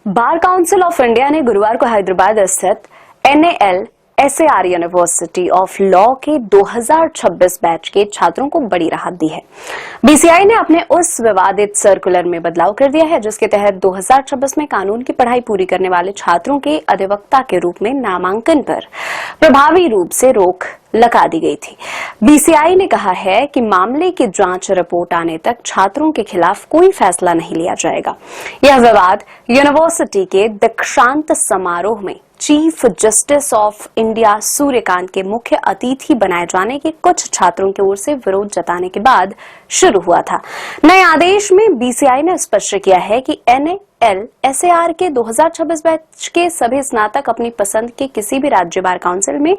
Bar council of India ने गुरुवार को हैदराबाद स्थित NALSAR यूनिवर्सिटी ऑफ लॉ के 2026 बैच के छात्रों को बड़ी राहत दी है। BCI ने अपने उस विवादित सर्कुलर में बदलाव कर दिया है जिसके तहत 2026 में कानून की पढ़ाई पूरी करने वाले छात्रों के अधिवक्ता के रूप में नामांकन पर प्रभावी रूप से रोक लगा दी गई थी। BCI ने कहा है कि मामले की जांच रिपोर्ट आने तक छात्रों के खिलाफ कोई फैसला नहीं लिया जाएगा। यह विवाद यूनिवर्सिटी के दीक्षांत समारोह में chief justice of India Suryakant के मुख्य अतिथि बनाए जाने के कुछ छात्रों की ओर से विरोध जताने के बाद शुरू हुआ था। नए आदेश में BCI ने स्पष्ट किया है कि NALSAR के 2026 बैच के सभी स्नातक अपनी पसंद के किसी भी राज्य बार काउंसिल में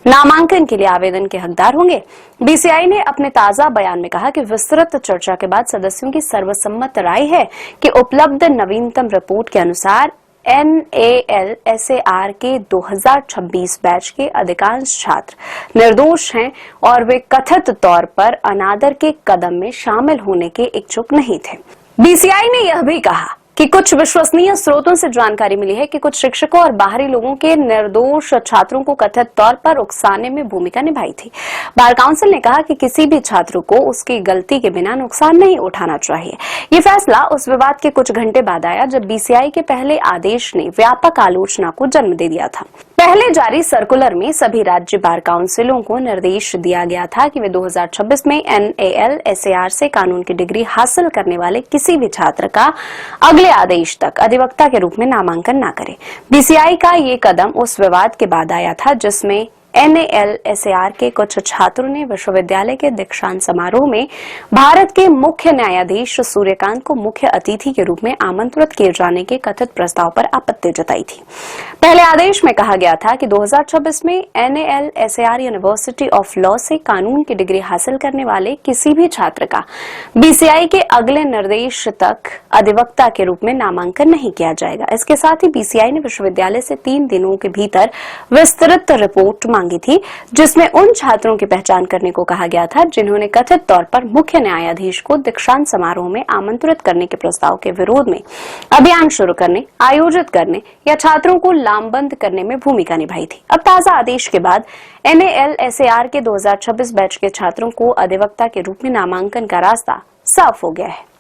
नामांकन के लिए आवेदन के हकदार होंगे। BCI ने अपने ताजा बयान में कहा कि विस्तृत चर्चा के बाद सदस्यों की सर्वसम्मत राय है कि उपलब्ध नवीनतम रिपोर्ट के अनुसार NALSAR के 2026 बैच के अधिकांश छात्र निर्दोष हैं और वे कथित तौर पर अनादर के कदम में शामिल होने के इच्छुक नहीं थे। BCI ने यह भी कहा कि कुछ विश्वसनीय स्रोतों से जानकारी मिली है कि कुछ शिक्षकों और बाहरी लोगों के निर्दोष छात्रों को कथित तौर पर उकसाने में भूमिका निभाई थी। बार काउंसिल ने कहा कि किसी भी छात्र को उसकी गलती के बिना नुकसान नहीं उठाना चाहिए। ये फैसला उस विवाद के कुछ घंटे बाद आया जब BCI के पहले आदेश ने व्यापक आलोचना को जन्म दे दिया था। पहले जारी सर्कुलर में सभी राज्य बार काउंसिलों को निर्देश दिया गया था कि वे 2026 में NALSAR से कानून की डिग्री हासिल करने वाले किसी भी छात्र का अगले आदेश तक अधिवक्ता के रूप में नामांकन न करें। BCI का ये कदम उस विवाद के बाद आया था जिसमें NALSAR के कुछ छात्रों ने विश्वविद्यालय के दीक्षांत समारोह में भारत के मुख्य न्यायाधीश सूर्यकांत को मुख्य अतिथि के रूप में आमंत्रित किए जाने के कथित प्रस्ताव पर आपत्ति जताई थी। पहले आदेश में कहा गया था कि 2026 में NALSAR यूनिवर्सिटी ऑफ लॉ से कानून की डिग्री हासिल करने वाले किसी भी छात्र का BCI के अगले निर्देश तक अधिवक्ता के रूप में नामांकन नहीं किया जाएगा। इसके साथ ही BCI ने विश्वविद्यालय से 3 दिनों के भीतर विस्तृत रिपोर्ट मांगी थी जिसमें उन छात्रों की पहचान करने को कहा गया था जिन्होंने कथित तौर पर मुख्य न्यायाधीश को दीक्षांत समारोह में आमंत्रित करने के प्रस्ताव के विरोध में अभियान शुरू करने, आयोजित करने या छात्रों को लामबंद करने में भूमिका निभाई थी। अब ताजा आदेश के बाद NALSAR के 2026 बैच के छात्रों को अधिवक्ता के रूप में नामांकन का रास्ता साफ हो गया है।